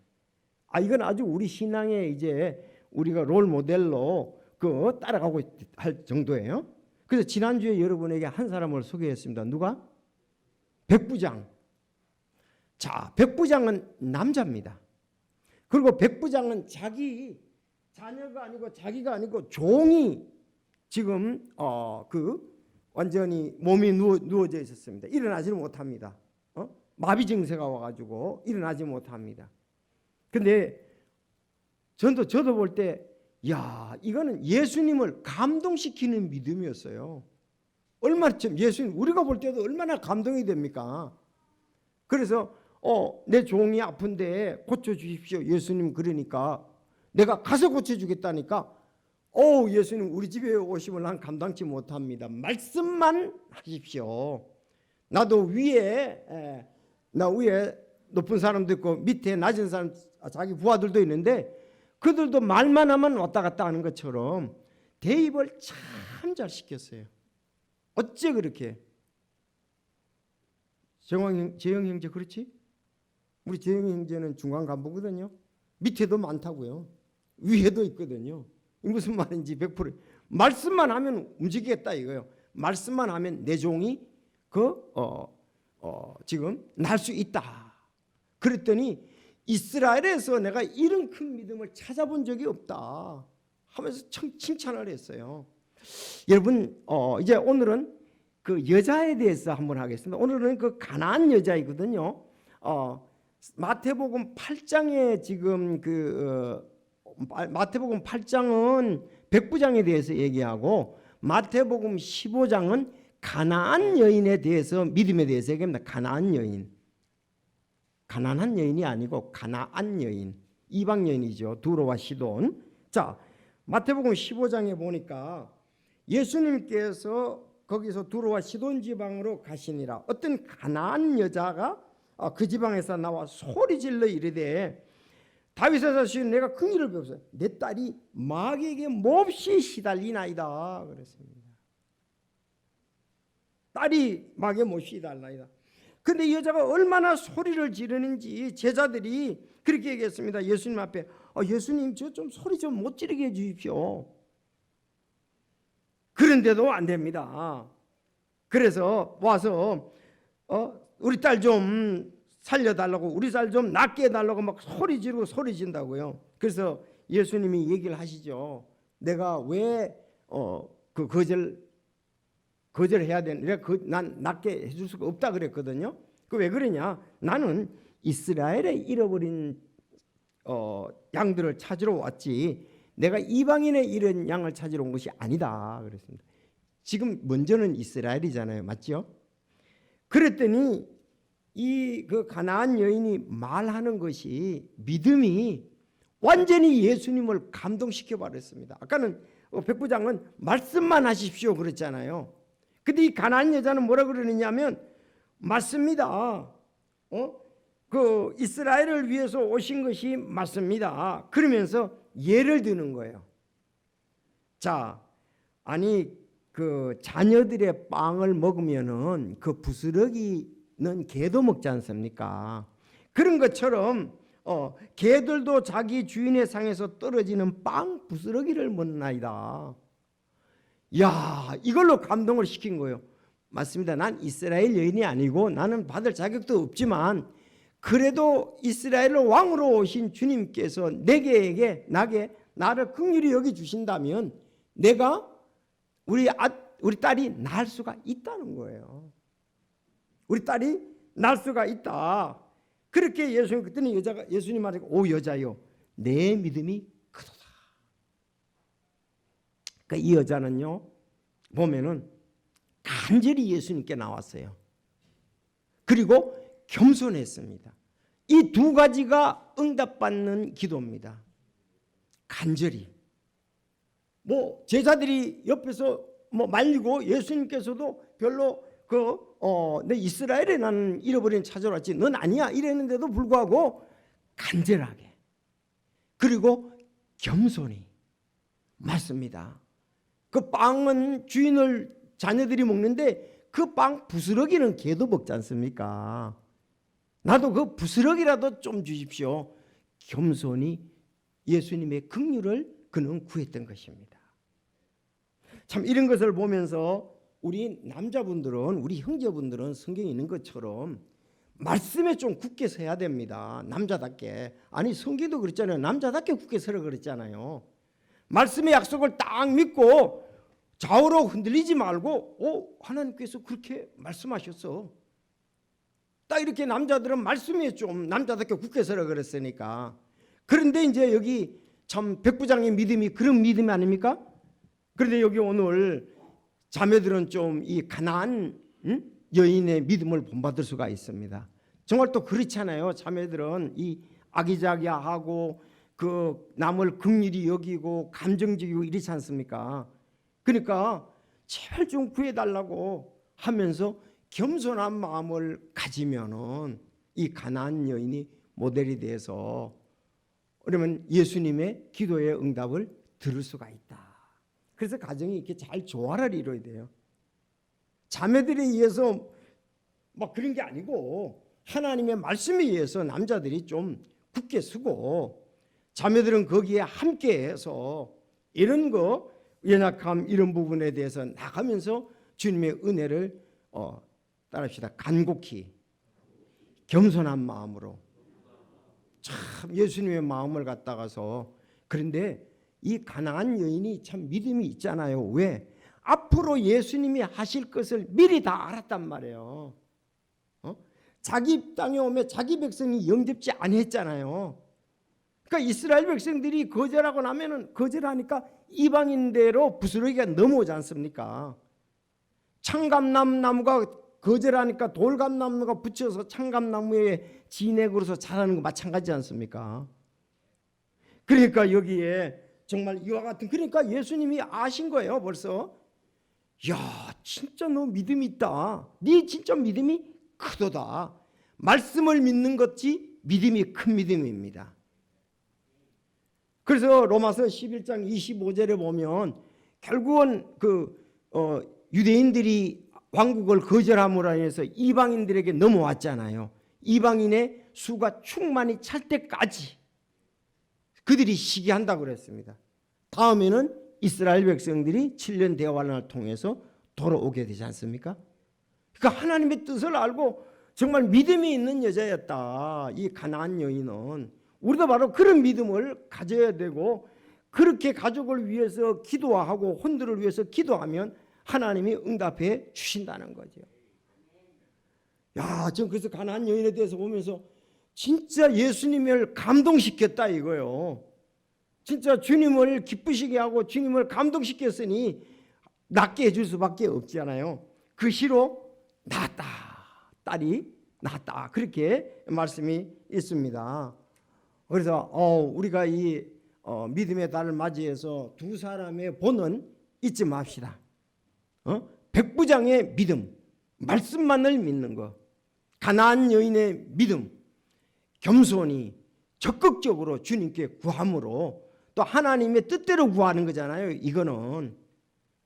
이건 아주 우리 신앙의 이제 우리가 롤 모델로 그 따라가고 할 정도예요. 그래서 지난주에 여러분에게 한 사람을 소개했습니다. 누가? 백부장. 자, 백부장은 남자입니다. 그리고 백부장은 자기 자녀가 아니고 자기가 아니고 종이 지금 완전히 몸이 누워져 있었습니다. 일어나지는 못합니다. 마비 증세가 와가지고 일어나지 못합니다. 근데 저도 볼 때 이거는 예수님을 감동시키는 믿음이었어요. 얼마나 참 예수님 우리가 볼 때도 얼마나 감동이 됩니까? 그래서 내 종이 아픈데 고쳐주십시오. 예수님 그러니까 내가 가서 고쳐주겠다니까 예수님 우리 집에 오시면 난 감당치 못합니다. 말씀만 하십시오. 나도 위에 높은 사람도 있고 밑에 낮은 사람 자기 부하들도 있는데 그들도 말만 하면 왔다 갔다 하는 것처럼 대입을 참 잘 시켰어요. 어째 그렇게? 재영 형제 그렇지? 우리 재영 형제는 중간 간부거든요. 밑에도 많다고요. 위에도 있거든요. 무슨 말인지 100% 말씀만 하면 움직이겠다 이거예요. 말씀만 하면 내 종이 지금 날 수 있다. 그랬더니 이스라엘에서 내가 이런 큰 믿음을 찾아본 적이 없다 하면서 칭찬을 했어요. 여러분 이제 오늘은 그 여자에 대해서 한번 하겠습니다. 오늘은 그 가나안 여자이거든요. 마태복음 8장에 지금 마태복음 8장은 백부장에 대해서 얘기하고 마태복음 15장은 가나안 여인에 대해서 믿음에 대해서 얘기합니다. 가나안 여인. 가난한 여인이 아니고 가나안 여인. 이방 여인이죠. 두로와 시돈. 자, 마태복음 15장에 보니까 예수님께서 거기서 두로와 시돈 지방으로 가시니라. 어떤 가나안 여자가 그 지방에서 나와 소리질러 이르되 다윗의 자손 내가 긍휼을 베었어요. 내 딸이 마귀에게 몹시 시달리나이다 그랬습니다. 딸이 마귀에 몹시 시달리나이다. 근데 이 여자가 얼마나 소리를 지르는지 제자들이 그렇게 얘기했습니다. 예수님 앞에 예수님 저 좀 소리 좀 못 지르게 해주십시오. 그런데도 안 됩니다. 그래서 와서 우리 딸 좀 살려달라고 우리 딸 좀 낫게 해달라고 막 소리 지르고 소리 진다고요. 그래서 예수님이 얘기를 하시죠. 내가 왜 그 거절 거절해야 되는, 내가 난 낫게 해줄 수가 없다 그랬거든요. 그 왜 그러냐? 나는 이스라엘에 잃어버린 양들을 찾으러 왔지 내가 이방인의 잃은 양을 찾으러 온 것이 아니다 그랬습니다. 지금 먼저는 이스라엘이잖아요, 맞죠? 그랬더니 그 가나안 여인이 말하는 것이 믿음이 완전히 예수님을 감동시켜 버렸습니다. 아까는 백부장은 말씀만 하십시오 그랬잖아요. 근데 이 가나안 여자는 뭐라 그러느냐면 맞습니다. 그 이스라엘을 위해서 오신 것이 맞습니다. 그러면서 예를 드는 거예요. 자, 아니 그 자녀들의 빵을 먹으면은 그 부스러기는 개도 먹지 않습니까? 그런 것처럼 개들도 자기 주인의 상에서 떨어지는 빵 부스러기를 먹나이다. 야, 이걸로 감동을 시킨 거예요. 맞습니다. 난 이스라엘 여인이 아니고 나는 받을 자격도 없지만 그래도 이스라엘로 왕으로 오신 주님께서 나게 나를 긍휼히 여기 주신다면 내가 우리 딸이 날 수가 있다는 거예요. 우리 딸이 날 수가 있다. 그렇게 예수님 그때는 예수님 말하고 오 여자요 내 믿음이 크도다. 그러니까 이 여자는요 보면은 간절히 예수님께 나왔어요. 그리고 겸손했습니다. 이 두 가지가 응답받는 기도입니다. 간절히. 뭐 제자들이 옆에서 뭐 말리고 예수님께서도 별로 내 이스라엘에 나는 잃어버린 찾아러 왔지 넌 아니야 이랬는데도 불구하고 간절하게 그리고 겸손히 맞습니다. 그 빵은 자녀들이 먹는데 그 빵 부스러기는 개도 먹지 않습니까? 나도 그 부스러기라도 좀 주십시오. 겸손히 예수님의 긍휼을 그는 구했던 것입니다. 참 이런 것을 보면서 우리 남자분들은 우리 형제분들은 성경에 있는 것처럼 말씀에 좀 굳게 서야 됩니다. 남자답게. 아니 성경도 그랬잖아요. 남자답게 굳게 서라 그랬잖아요. 말씀의 약속을 딱 믿고 좌우로 흔들리지 말고 하나님께서 그렇게 말씀하셨어. 딱 이렇게 남자들은 말씀에 좀 남자답게 굳게 서라 그랬으니까. 그런데 이제 여기 참 백부장의 믿음이 그런 믿음이 아닙니까? 그런데 여기 오늘 자매들은 좀 이 가나안 여인의 믿음을 본받을 수가 있습니다. 정말 또 그렇잖아요. 자매들은 이 아기자기하고 그 남을 긍휼히 여기고 감정적이고 이렇지 않습니까? 그러니까 제발 좀 구해달라고 하면서 겸손한 마음을 가지면은 이 가나안 여인이 모델이 돼서 그러면 예수님의 기도의 응답을 들을 수가 있다. 그래서 가정이 이렇게 잘 조화를 이루어야 돼요. 자매들에 의해서 막 그런 게 아니고 하나님의 말씀에 의해서 남자들이 좀 굳게 서고 자매들은 거기에 함께해서 이런 거 연약함 이런 부분에 대해서 나가면서 주님의 은혜를 따릅시다. 간곡히 겸손한 마음으로 참 예수님의 마음을 갖다가서 그런데 이 가나안 여인이 참 믿음이 있잖아요. 왜? 앞으로 예수님이 하실 것을 미리 다 알았단 말이에요. 자기 땅에 오면 자기 백성이 영접지 아니했잖아요. 그러니까 이스라엘 백성들이 거절하고 나면은 거절하니까 이방인대로 부스러기가 넘어오지 않습니까? 창감나무가 거절하니까 돌감나무가 붙여서 창감나무에 진액으로서 자라는 거 마찬가지지 않습니까? 그러니까 여기에 정말 이와 같은 그러니까 예수님이 아신 거예요 벌써. 야 진짜 너 믿음이 있다. 네 진짜 믿음이 크도다. 말씀을 믿는 것이 믿음이 큰 믿음입니다. 그래서 로마서 11장 25절에 보면 결국은 유대인들이 왕국을 거절함으로 인해서 이방인들에게 넘어왔잖아요. 이방인의 수가 충만히 찰 때까지 그들이 시기한다고 그랬습니다. 다음에는 이스라엘 백성들이 7년 대환란을 통해서 돌아오게 되지 않습니까? 그러니까 하나님의 뜻을 알고 정말 믿음이 있는 여자였다. 이 가나안 여인은 우리도 바로 그런 믿음을 가져야 되고 그렇게 가족을 위해서 기도하고 혼들을 위해서 기도하면 하나님이 응답해 주신다는 거죠. 야, 전 그래서 가나안 여인에 대해서 보면서 진짜 예수님을 감동시켰다 이거요. 진짜 주님을 기쁘시게 하고 주님을 감동시켰으니 낫게 해줄 수밖에 없잖아요. 그 시로 낳았다, 딸이 낳았다, 그렇게 말씀이 있습니다. 그래서 우리가 이 믿음의 달을 맞이해서 두 사람의 본은 잊지 맙시다. 백부장의 믿음, 말씀만을 믿는 것, 가나안 여인의 믿음, 겸손히 적극적으로 주님께 구함으로 또 하나님의 뜻대로 구하는 거잖아요. 이거는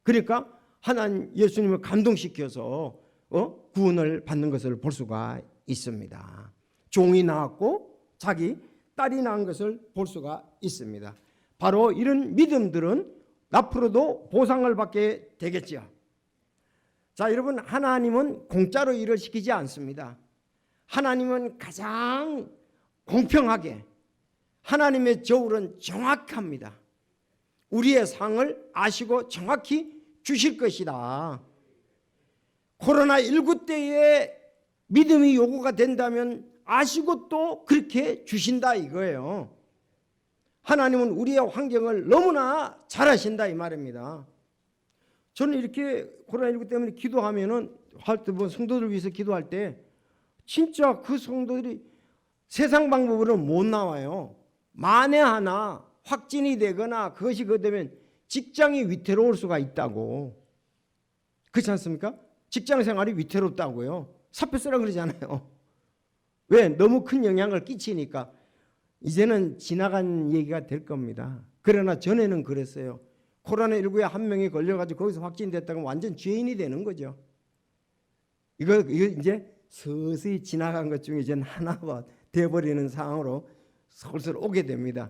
그러니까 하나님 예수님을 감동시켜서 구원을 받는 것을 볼 수가 있습니다. 종이 낳았고 자기 딸이 낳은 것을 볼 수가 있습니다. 바로 이런 믿음들은 앞으로도 보상을 받게 되겠지요. 자, 여러분, 하나님은 공짜로 일을 시키지 않습니다. 하나님은 가장 공평하게, 하나님의 저울은 정확합니다. 우리의 상을 아시고 정확히 주실 것이다. 코로나19 때에 믿음이 요구가 된다면 아시고 또 그렇게 주신다 이거예요. 하나님은 우리의 환경을 너무나 잘 아신다 이 말입니다. 저는 이렇게 코로나19 때문에 기도하면은 성도들 위해서 기도할 때 진짜 그 성도들이 세상 방법으로 못 나와요. 만에 하나 확진이 되거나 그것이 되면 직장이 위태로울 수가 있다고. 그렇지 않습니까? 직장 생활이 위태롭다고요. 사표 쓰라 그러잖아요. 왜? 너무 큰 영향을 끼치니까. 이제는 지나간 얘기가 될 겁니다. 그러나 전에는 그랬어요. 코로나19에 한 명이 걸려가지고 거기서 확진됐다고 완전 죄인이 되는 거죠. 이거 이제 서서히 지나간 것 중에 이제 하나가 돼버리는 상황으로 슬슬 오게 됩니다.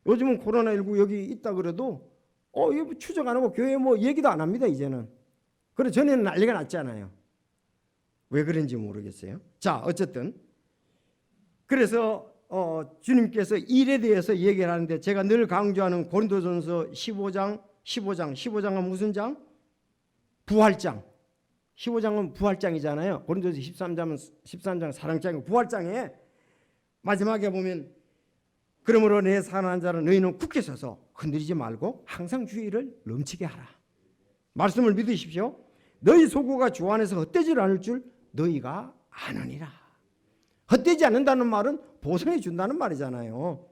요즘은 코로나19 여기 있다 그래도 이거 추적 안 하고 교회 얘기도 안 합니다. 이제는. 그래 전에는 난리가 났잖아요. 왜 그런지 모르겠어요. 자, 어쨌든 그래서 주님께서 일에 대해서 얘기를 하는데 제가 늘 강조하는 고린도전서 15장은 무슨 부활장. 15장은 부활장이잖아요. 고린도서 13장 사랑장이고 부활장에 마지막에 보면 그러므로 내 사랑하는 자는 너희는 굳게 서서 흔들리지 말고 항상 주의를 넘치게 하라. 말씀을 믿으십시오. 너희 소구가 주 안에서 헛되지 않을 줄 너희가 아느니라. 헛되지 않는다는 말은 보상해 준다는 말이잖아요.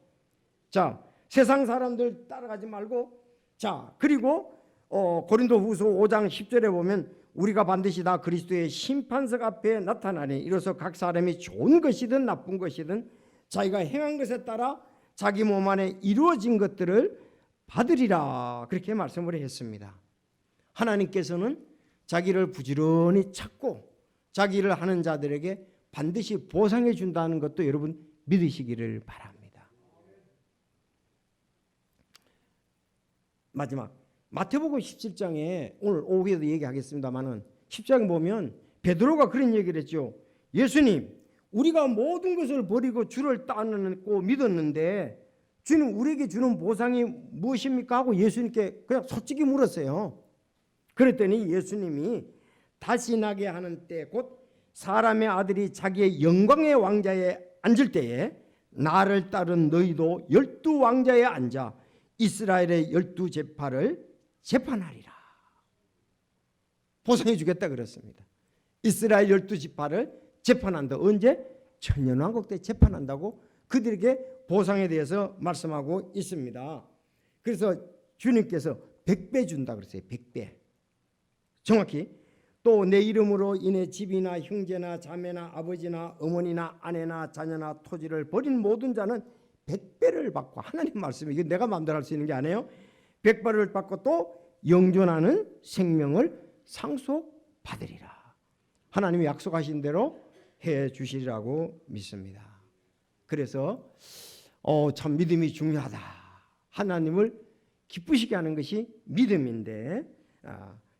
자, 세상 사람들 따라가지 말고 자, 그리고 고린도후서 5장 10절에 보면 우리가 반드시 다 그리스도의 심판석 앞에 나타나니 이로써 각 사람이 좋은 것이든 나쁜 것이든 자기가 행한 것에 따라 자기 몸 안에 이루어진 것들을 받으리라 그렇게 말씀을 했습니다. 하나님께서는 자기를 부지런히 찾고 자기를 하는 자들에게 반드시 보상해 준다는 것도 여러분 믿으시기를 바랍니다. 마지막 마태복음 17장에 오늘 오후에도 얘기하겠습니다만은 10장 보면 베드로가 그런 얘기를 했죠. 예수님, 우리가 모든 것을 버리고 주를 따르고 믿었는데 주님 우리에게 주는 보상이 무엇입니까? 하고 예수님께 그냥 솔직히 물었어요. 그랬더니 예수님이 다시 나게 하는 때 곧 사람의 아들이 자기의 영광의 왕자에 앉을 때에 나를 따른 너희도 12왕자에 앉아 이스라엘의 12제파를 재판하리라. 보상해 주겠다 그랬습니다. 이스라엘 12지파를 재판한다. 언제? 천년왕국 때 재판한다고 그들에게 보상에 대해서 말씀하고 있습니다. 그래서 주님께서 100배 준다 그랬어요. 100배. 정확히 또 내 이름으로 인해 집이나 형제나 자매나 아버지나 어머니나 아내나 자녀나 토지를 버린 모든 자는 100배를 받고 하나님 말씀이 이게 내가 마음대로 할 수 있는 게 아니에요. 100배를 받고 또 영존하는 생명을 상속받으리라. 하나님이 약속하신 대로 해 주시리라고 믿습니다. 그래서 참 믿음이 중요하다. 하나님을 기쁘시게 하는 것이 믿음인데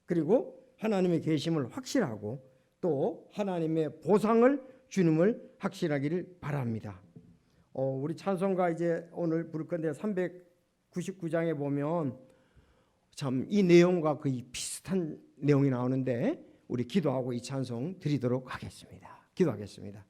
그리고 하나님의 계심을 확실하고 또 하나님의 보상을 주님을 확실하기를 바랍니다. 우리 찬송가 이제 오늘 부를 건데 399장에 보면 참 이 내용과 거의 비슷한 내용이 나오는데 우리 기도하고 이 찬송 드리도록 하겠습니다. 기도하겠습니다.